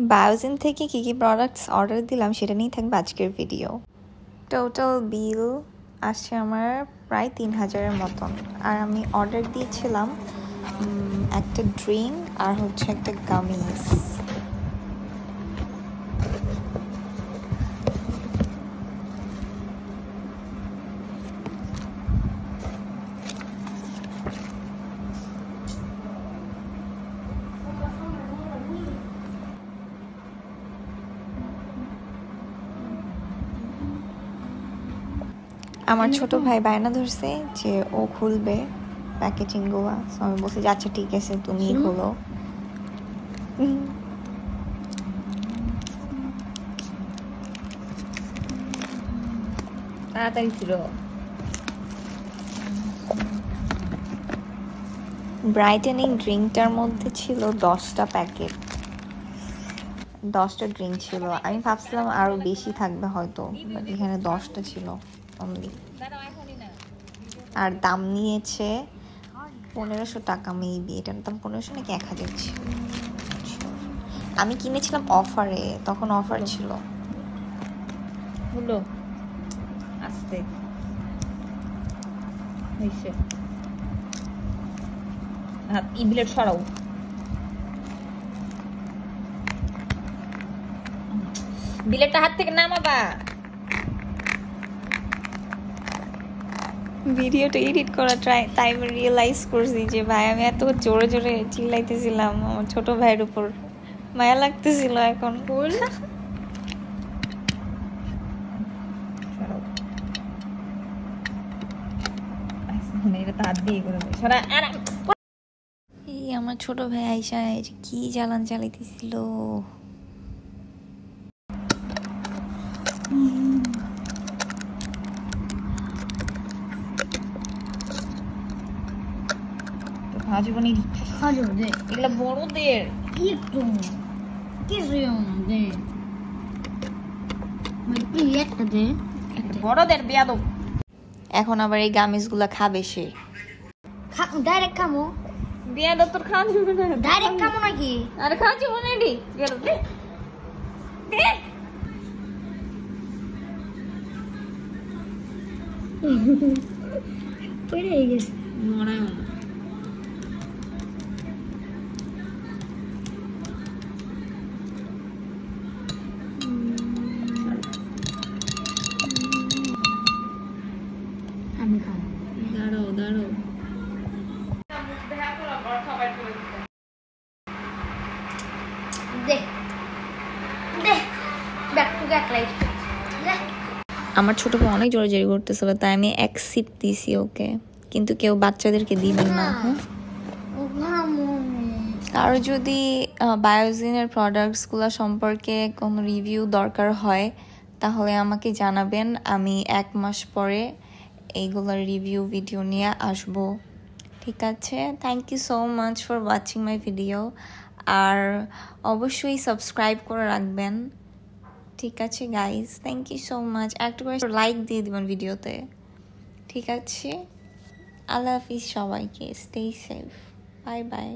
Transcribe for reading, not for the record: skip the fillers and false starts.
Biogen থেকে কী কী products order দিলাম সেটা নিয়েই থাকবে আজকের ভিডিও। টোটাল বিল আসছে আমার প্রায় 3000-এর মতন। আর আমি অর্ডার দিয়েছিলাম একটা ড্রিঙ্ক আর হচ্ছে একটা গামিজ। আমার ছোট ভাই বায়না ধরছে যে ও খুলবে প্যাকেজিং গুলা, আমি বলছি যে আচ্ছা ঠিক আছে তুমিই খোলো। তাড়াতাড়ি ছিল। ব্রাইটেনিং ড্রিঙ্কটার মধ্যে ছিল 10টা প্যাকেট, 10টা ড্রিঙ্ক ছিল। আমি ভাবছিলাম আরো বেশি থাকবে হয়তো, বাট এখানে 10টা ছিল অনলি। আর দাম নিয়েছে 1500 টাকা মেবি। এটার দাম 1500 নাকি 1000 ছিল। আমি কিনেছিলাম অফারে, তখন অফার ছিল। হলো আস্তে হইছে। হাত ইবলেট সরাও। বিলেটটা হাত থেকে নামাবা। ভিডিওটা এডিট করা তাই আমি রিয়েলাইজ করছি যে ভাই আমি এত জোরে জোরে চিল্লাইতেছিলাম, আমার ছোট ভাইয়ের উপর মায়া লাগতেছিল। এখন ফুল এই আমার ছোট ভাই আইসা কি জ্বালান চালাইতেছিল। এগুলা বড়দের বড়দের বেয়াদব। এখন আবার এই গামিজ গুলা খাবে সে। ডাইরেক্ট খামো। বেয়াদব তোর খাওয়া যাবে না। ডাইরেক্ট খামো নাকি? আরে খাওয়া যাবে না রে বেয়াদব দে। পড়ে গেছে মনে আমি খাবো। দাঁড়াও দাঁড়াও। দে দে ব্যাক টু ব্যাক লাইট দে। আমার ছোট ভাই অনেক জোরে জোরে করতেছিল, তাই আমি এক সিপ দিছি ওকে, কিন্তু কেউ বাচ্চাদেরকে দিবেন না। আর যদি বায়োজিনের প্রোডাক্টসগুলো সম্পর্কে কোনো রিভিউ দরকার হয় তাহলে আমাকে জানাবেন, আমি 1 মাস পরে এইগুলোর রিভিউ ভিডিও নিয়ে আসব। ঠিক আছে, thank you so much for watching my video. আর অবশ্যই সাবস্ক্রাইব করে রাখবেন। ঠিক আছে guys, thank you so much. একটা করে লাইক দিয়ে দিবেন ভিডিওতে। ঠিক আছে, আল্লাহ হাফিজ সবাইকে। Stay safe, bye bye.